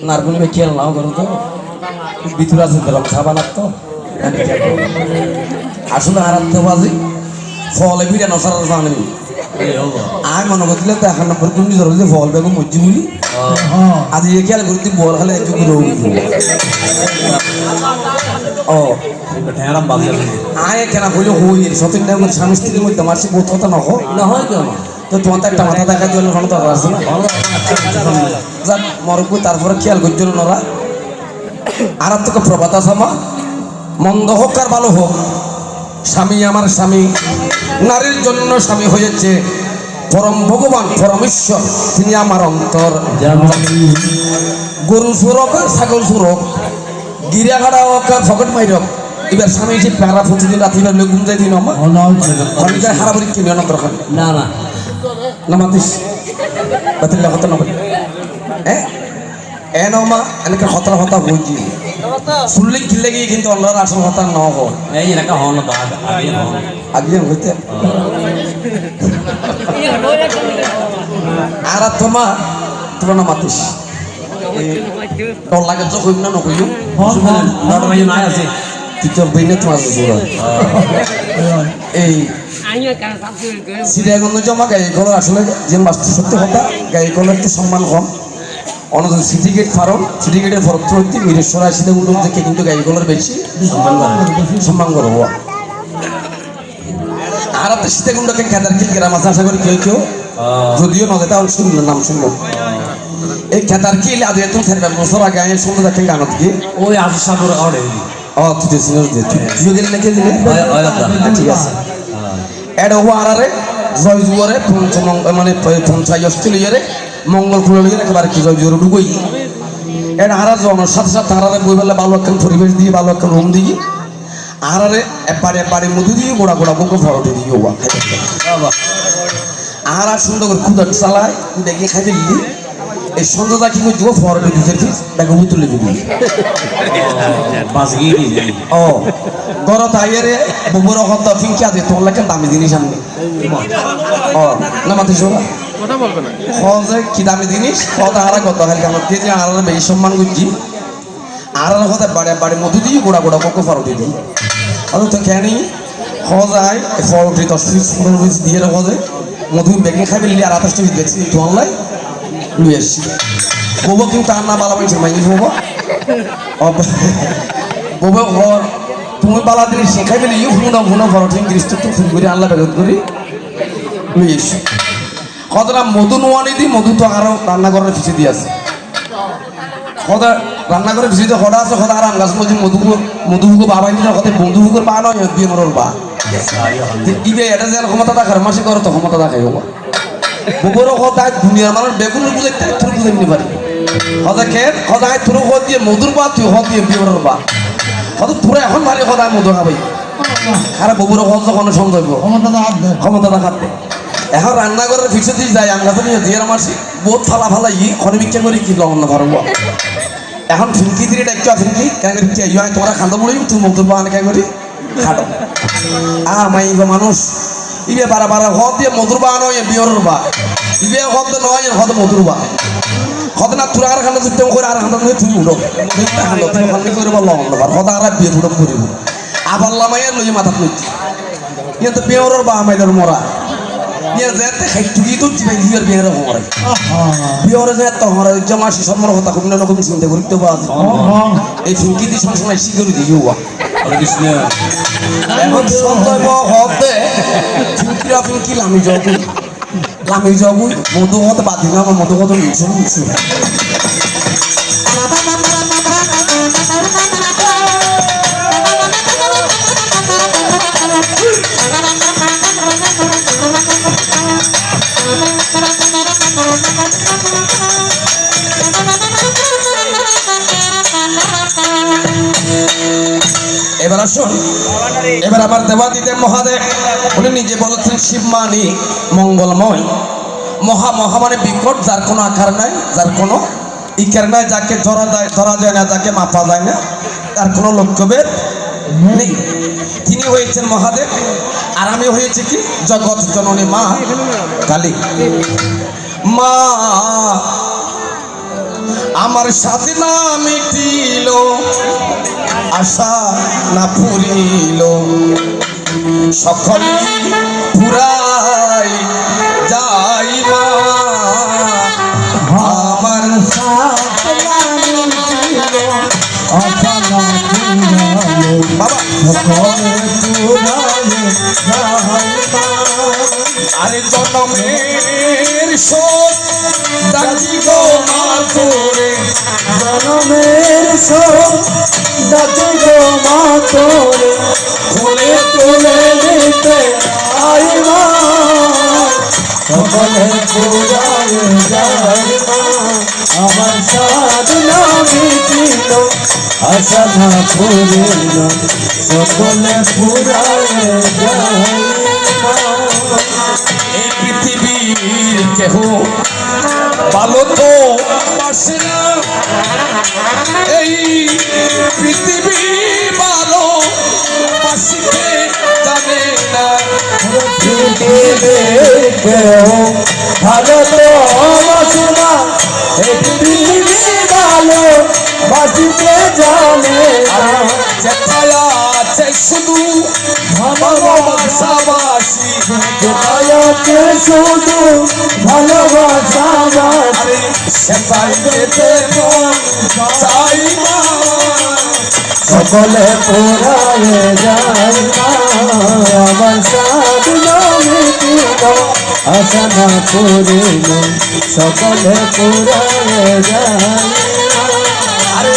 নারগুল মে খেল নাও করো তো ভিতরে আছে দিলাম সাবান তো আসলে আরাত্য বাজি ফলে বিরিয়ান সারা জানি আমি মনে করছিল তো এখন নম্বর কোন ধরো যে ফল বেগম মজ্জি বলি আজ এই খেয়াল করতে বল খালে একটু রোগ ও আয় কেনা বলে হই সতীন টাইমের স্বামী স্ত্রীর মধ্যে মাসিক বোধ কথা না হয় কেন তো তোমার তো একটা মাথা দেখা দিলে কোনো দরকার আছে না যাক মরকু তারপরে খেয়াল করছিল ওরা আর তোকে প্রভাত আসামা মন্দ হোক আর ভালো হোক স্বামী আমার স্বামী নারীর জন্য স্বামী হয়েছে পরম ভগবান পরমেশ্বর তিনি আমার অন্তর গরু সুরক আর ছাগল সুরক গিরা খাড়া হোক আর ফকট মাই হোক এবার স্বামী এসে প্যারা প্রতিদিন রাত্রি বেলা ঘুম যাই দিন আমার হারাবাড়ি কিনে আনার দরকার না না না মাতিস বাতিল কথা না হ্যাঁ এনমা এনেকে হতরা হতা বলছি শুনলে কিনলে গিয়ে কিন্তু অন্যরা আসল হতা ন হয় এই এলাকা হন আগে হইতে আর তোমার তোমার না মাতিস তোর লাগে তো কইম না নকইম নাই আছে তুই বইনে তোমার এই সিরিয়াগঞ্জ জমা গাই কল আসলে যে মাস্টার সত্যি কথা গাই কলের একটু সম্মান কম অন্যদিন সিটি গেট ফার্ম সিটি গেটের ফরত্রবর্তী মিরেশ্বর আসিতে উঠুন থেকে কিন্তু গাই কলের বেশি সম্মান করবো আর তো সীতাকুণ্ডকে খেতারকিল গ্রাম আছে আশা করি কেউ কেউ যদিও নদী তাহলে শুনলো নাম শুনলো এই খেতারকিল আজ এত 4 বছর আগে আমি শুনতে দেখেন গানত কি ওই আশু সাগর আড়ে তুই তুইও গেলি নাকি দিলে ঠিক আছে এটা হবো আরে জয় জুয়ারে মানে পঞ্চাশ অস্ট্রেলিয়ারে মঙ্গল খুলে একেবারে কি জয় জুয়ারে ঢুকই এটা হারা জমার সাথে সাথে হারারে বই বেলা ভালো একটা পরিবেশ দিয়ে ভালো একটা রুম দিয়ে আহারে এপারে মধু দিয়ে গোড়া বুকে ফরটে দিয়ে হওয়া আহারা সুন্দর করে খুদার চালায় দেখে খাই দিলি এই সন্ধ্যাটা কি করছি ফরটে দুধের ফিস দেখো তুলে দিবি ও গরত আইয়ারে ববুর হত ফিঙ্কি আছে তোর লাগে দামি জিনিস আনবে ও না মাতে শোনা কথা বলবে না হজে কি দামি জিনিস কথা হারা কত হয় কেন কে যে আর বেশি সম্মান করছি আর কথা বাড়ি মধু দিয়ে গোড়া বকে ফরটে দিই আমি তো কেন হজায় ফরটে 10-15 পিস দিয়ে হজে মধু বেগে খাইবে আর 28 পিস দেখছি তো অনলাইন লুই আসছি ববো কিন্তু আর না বালা পাইছে মাইনি ববো ববো ঘর তুমি বালা দিলে শেখাই পেলে ইউ ভুনো ফরটে ইংলিশ তো ফুল করে আল্লাহ বেগত করি লুই আসছি কতটা মধু নোয়ানি দিই মধু তো আরো রান্নাঘরের পিছিয়ে দিয়ে আছে কদা রান্নাঘরের পিছিয়ে কদা আছে কদা আর গাছ মধুপুকুর বাবাই দিলে কত বন্ধুপুকুর পা নয় বিয়ে মরল বা ইবে এটা যে ক্ষমতা দেখার মাসে করো তো ক্ষমতা দেখাই হবো বুকুরও কথা দুনিয়ার মানুষ বেগুনের বুঝে তুই বুঝে নিতে পারি কদা খেয়ে কদায় তুরো হদ দিয়ে মধুর বা তুই হদ দিয়ে বিয়ে মরল বা কত পুরো এখন ভারী কদায় মধু খাবাই আরে ববুরও হদ যখন সন্দেহ ক্ষমতা দেখাতে এখন রান্নাঘরের পিছিয়ে দিয়ে যায় আমরা তো নিয়ে দিয়ে মাসি বহুত ফালা ঘরে বিক্রি করি কি লবণ না পারবো এখন ফিনকি দিয়ে ডাকছো ফিনকি কেন করি তোমরা খান্দা পড়ি তুই মধুর বাগানে কেন করি খাটো মাই মানুষ ইবে বারা হদ দিয়ে মধুর বাগান হয় বিয়রের বা ইবে হদ নয় হদ মধুর বা হদ না তোরা আর খান্দা তুই করে আর খান্দা তুমি উঠো খান্দা তুমি খান্দা করে বললো হদ আর বিয়ে ফুটো করিব আবার লামাইয়ের লই মাথা তুই কিন্তু বিয়রের বা আমাদের মরা বিয়ের যেতে খাইটুকি তো জীবন বিয়ের বিয়ের হরে বিয়ের যেত হরে জমাসি সম্মর কথা কোন না কোন চিন্তা করতে পারে এই ফিঙ্কি দি সময় শিগরি দিও হরে কৃষ্ণ এখন সন্তব হতে ফিঙ্কি লামি যাবো মধু হতে বাদি না মধু কত নিছু এবার আসুন এবার আমার দেবাদিদেব মহাদেব উনি নিজে বলেছেন শিবমানি মঙ্গলময় মহা মানে বিকট যার কোনো আকার নাই যার কোনো ইকার নাই যাকে ধরা যায় না যাকে মাপা যায় না তার কোনো লক্ষ্যভেদ নেই তিনি হয়েছেন মহাদেব আর আমি হয়েছে কি জগৎ জননী মা কালী মা আমার সাথে না মিটিল আশা না পুরিল সকলে পুরাই যাই মা আমার সাথে না মিটিল আশা না পুরিল বাবা সকলে পুরাই যাই মা আরে জনমের শোক দাঁড়ি গো মা তোরে জনমের শোক দাঁড়ি গো মা তোরে খুলে তুলে নিতে আই মা সকলে পুরাই যাই মা আমার সাধনা মিটিল আশা না পুরিল সকলে পুরাই যাই মা এই পৃথিবীর কেহ ভালো তো বাসে না এই পৃথিবী ভালো বাসিতে জানে না পৃথিবীর কেউ ভালো তো বাসে না এই পৃথিবী ভালো বাঁচিতে জানে না যেথায় আছে শুধু ভালোবাসাবাসী কোথায়তে শুধু ভালোবাসা বাসে সেটাই যেতে চাই মা সকলে পুরায়ে যায় মা আমার সাধনা মিটিল আশা না পুরিল সকলে পুরায়ে যায় মা আরে